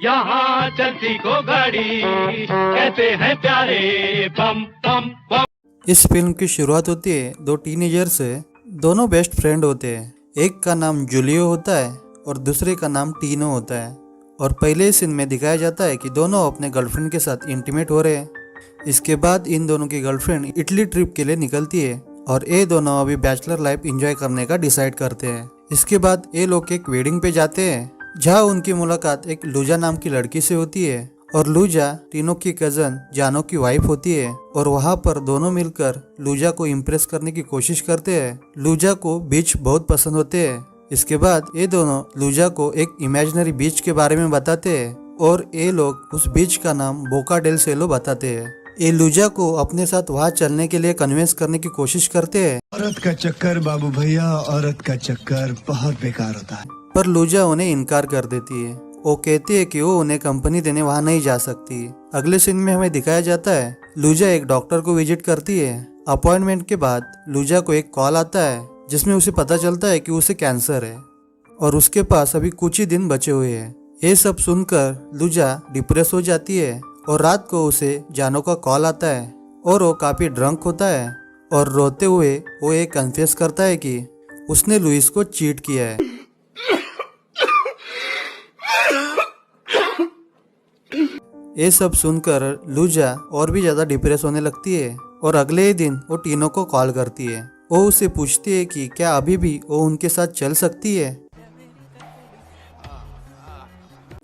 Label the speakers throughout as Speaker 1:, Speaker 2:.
Speaker 1: यहाँ चलती को गाड़ी कहते हैं प्यारे बम बम बम।
Speaker 2: इस फिल्म की शुरुआत होती है दो टीनेजर से। दोनों बेस्ट फ्रेंड होते हैं। एक का नाम जूलियो होता है और दूसरे का नाम टीनो होता है। और पहले सीन में दिखाया जाता है कि दोनों अपने गर्लफ्रेंड के साथ इंटीमेट हो रहे हैं। इसके बाद इन दोनों की गर्लफ्रेंड इटली ट्रिप के लिए निकलती है और ये दोनों अभी बैचलर लाइफ एंजॉय करने का डिसाइड करते हैं। इसके बाद ये लोग एक वेडिंग पे जाते हैं जहाँ उनकी मुलाकात एक लूजा नाम की लड़की से होती है। और लूजा टीनो की कजन जानो की वाइफ होती है और वहाँ पर दोनों मिलकर लूजा को इम्प्रेस करने की कोशिश करते हैं। लूजा को बीच बहुत पसंद होते हैं। इसके बाद ये दोनों लूजा को एक इमेजिनरी बीच के बारे में बताते हैं और ये लोग उस बीच का नाम बोका डेल सेलो बताते हैं। ये लूजा को अपने साथ वहाँ चलने के लिए कन्विंस करने की कोशिश करते हैं।
Speaker 3: औरत का चक्कर बाबू भैया, औरत का चक्कर बहुत बेकार होता है।
Speaker 2: पर लूजा उन्हें इनकार कर देती है। वो कहती है कि वो उन्हें कंपनी देने वहाँ नहीं जा सकती। अगले सीन में हमें दिखाया जाता है लूजा एक डॉक्टर को विजिट करती है। अपॉइंटमेंट के बाद लूजा को एक कॉल आता है जिसमें उसे पता चलता है कि उसे कैंसर है और उसके पास अभी कुछ ही दिन बचे हुए हैं। ये सब सुनकर लूजा डिप्रेस हो जाती है और रात को उसे जानो का कॉल आता है और वो काफी ड्रंक होता है और रोते हुए वो ये कन्फेस करता है कि उसने लुइस को चीट किया है। ये सब सुनकर लूजा और भी ज्यादा डिप्रेस होने लगती है और अगले ही दिन वो टीनो को कॉल करती है। वो उसे पूछती है कि क्या अभी भी वो उनके साथ चल सकती है।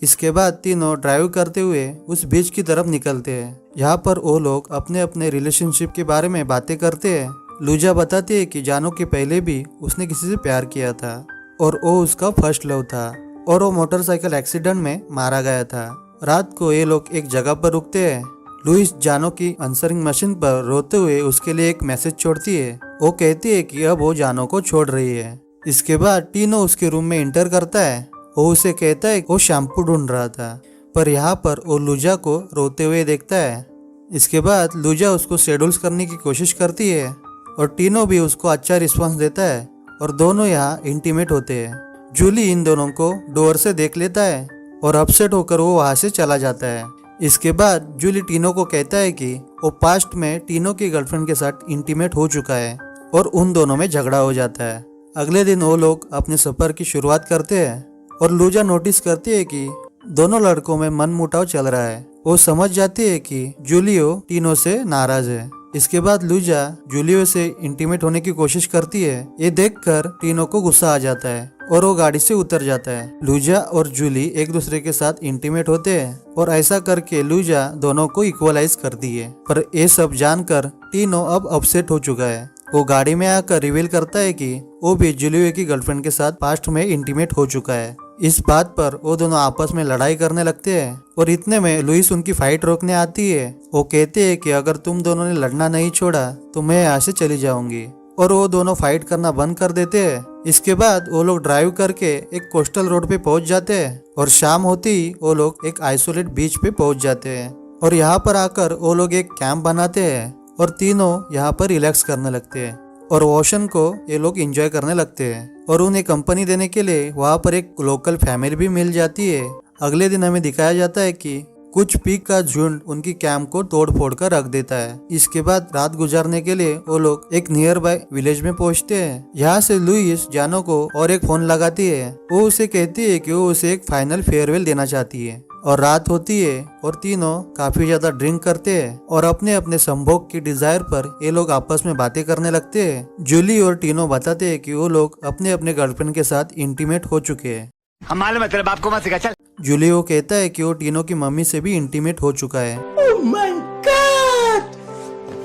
Speaker 2: इसके बाद तीनों ड्राइव करते हुए उस बीच की तरफ निकलते हैं। यहाँ पर वो लोग अपने अपने रिलेशनशिप के बारे में बातें करते हैं। लूजा बताती है कि जानो के पहले भी उसने किसी से प्यार किया था और वो उसका फर्स्ट लव था और वो मोटरसाइकिल एक्सीडेंट में मारा गया था। रात को ये लोग एक जगह पर रुकते हैं। लुइस जानो की आंसरिंग मशीन पर रोते हुए उसके लिए एक मैसेज छोड़ती है। वो कहती है कि अब वो जानो को छोड़ रही है। इसके बाद टीनो उसके रूम में एंटर करता है। वो उसे कहता है वो शैम्पू ढूंढ रहा था, पर यहाँ पर वो लूजा को रोते हुए देखता है। इसके बाद लूजा उसको शेड्यूल्स करने की कोशिश करती है और टीनो भी उसको अच्छा रिस्पॉन्स देता है और दोनों यहाँ इंटीमेट होते हैं। जूली इन दोनों को डोर से देख लेता है और अपसेट होकर वो वहाँ से चला जाता है। इसके बाद जूली टीनो को कहता है कि वो पास्ट में टीनो की गर्लफ्रेंड के साथ इंटीमेट हो चुका है और उन दोनों में झगड़ा हो जाता है। अगले दिन वो लोग अपने सफर की शुरुआत करते हैं और लूजा नोटिस करती है कि दोनों लड़कों में मन मुटाव चल रहा है। वो समझ जाती है कि जूलियो टीनो से नाराज है। इसके बाद लूजा जूलियो से इंटीमेट होने की कोशिश करती है। ये देखकर टीनो को गुस्सा आ जाता है और वो गाड़ी से उतर जाता है। लूजा और जूली एक दूसरे के साथ इंटीमेट होते हैं और ऐसा करके लूजा दोनों को इक्वलाइज करती है। पर ये सब जानकर टीनो अब अपसेट हो चुका है। वो गाड़ी में आकर रिवील करता है कि वो भी जूलियो की गर्लफ्रेंड के साथ पास्ट में इंटीमेट हो चुका है। इस बात पर वो दोनों आपस में लड़ाई करने लगते हैं और इतने में लुइस उनकी फाइट रोकने आती है। वो कहते हैं कि अगर तुम दोनों ने लड़ना नहीं छोड़ा तो मैं यहाँ से चली जाऊंगी और वो दोनों फाइट करना बंद कर देते हैं। इसके बाद वो लोग ड्राइव करके एक कोस्टल रोड पे पहुंच जाते हैं और शाम होती ही वो लोग एक आइसोलेट बीच पे पहुंच जाते हैं और यहाँ पर आकर वो लोग एक कैंप बनाते हैं और तीनों यहाँ पर रिलैक्स करने लगते हैं और ओशन को ये लोग एंजॉय करने लगते हैं और उन्हें कंपनी देने के लिए वहाँ पर एक लोकल फैमिली भी मिल जाती है। अगले दिन हमें दिखाया जाता है कि कुछ पीक का झुंड उनकी कैंप को तोड़ फोड़ कर रख देता है। इसके बाद रात गुजारने के लिए वो लोग एक नियर बाय विलेज में पहुंचते हैं। यहाँ से लुइस जानो को और एक फोन लगाती है। वो उसे कहती है कि वो उसे एक फाइनल फेयरवेल देना चाहती है और रात होती है और तीनों काफी ज्यादा ड्रिंक करते हैं और अपने अपने संभोग की डिजायर पर ये लोग आपस में बातें करने लगते हैं। जूली और टीनो बताते हैं कि वो लोग अपने अपने गर्लफ्रेंड के साथ इंटीमेट हो चुके हैं।
Speaker 4: हम मालूम है तेरे बाप को मत सिखा, चल।
Speaker 2: जूली वो कहता है कि वो टीनो की मम्मी से भी इंटीमेट हो चुका है।
Speaker 3: Oh my God!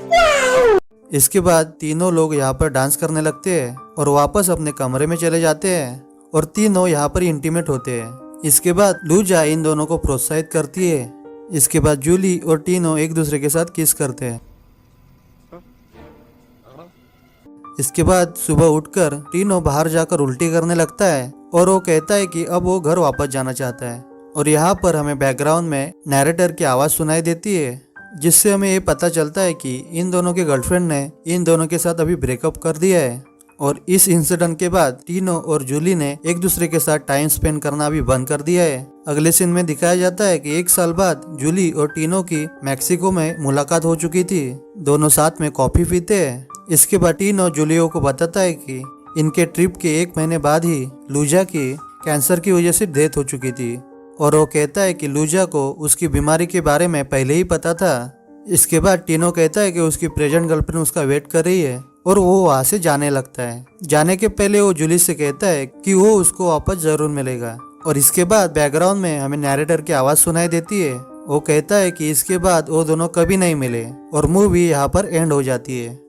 Speaker 3: Wow!
Speaker 2: इसके बाद तीनों लोग यहाँ पर डांस करने लगते हैं और वापस अपने कमरे में चले जाते हैं और तीनों यहाँ पर इंटीमेट होते हैं। इसके बाद लूजा इन दोनों को प्रोत्साहित करती है। इसके बाद जूली और टीनो एक दूसरे के साथ किस करते हैं। इसके बाद सुबह उठकर टीनो बाहर जाकर उल्टी करने लगता है और वो कहता है कि अब वो घर वापस जाना चाहता है। और यहाँ पर हमें बैकग्राउंड में नैरेटर की आवाज सुनाई देती है जिससे हमें ये पता चलता है कि इन दोनों के गर्लफ्रेंड ने इन दोनों के साथ अभी ब्रेकअप कर दिया है और इस इंसिडेंट के बाद टीनो और जूली ने एक दूसरे के साथ टाइम स्पेंड करना भी बंद कर दिया है। अगले सीन में दिखाया जाता है कि 1 साल बाद जूली और टीनो की मैक्सिको में मुलाकात हो चुकी थी। दोनों साथ में कॉफी पीते हैं। इसके बाद टीनो जूलियो को बताता है कि इनके ट्रिप के 1 महीने बाद ही लूजा की कैंसर की वजह से डेथ हो चुकी थी और वो कहता है कि लूजा को उसकी बीमारी के बारे में पहले ही पता था। इसके बाद टीनो कहता है कि उसकी प्रेजेंट गर्लफ्रेंड उसका वेट कर रही है और वो वहाँ से जाने लगता है। जाने के पहले वो जूली से कहता है कि वो उसको वापस जरूर मिलेगा। और इसके बाद बैकग्राउंड में हमें नैरेटर की आवाज सुनाई देती है। वो कहता है कि इसके बाद वो दोनों कभी नहीं मिले और मूवी यहाँ पर एंड हो जाती है।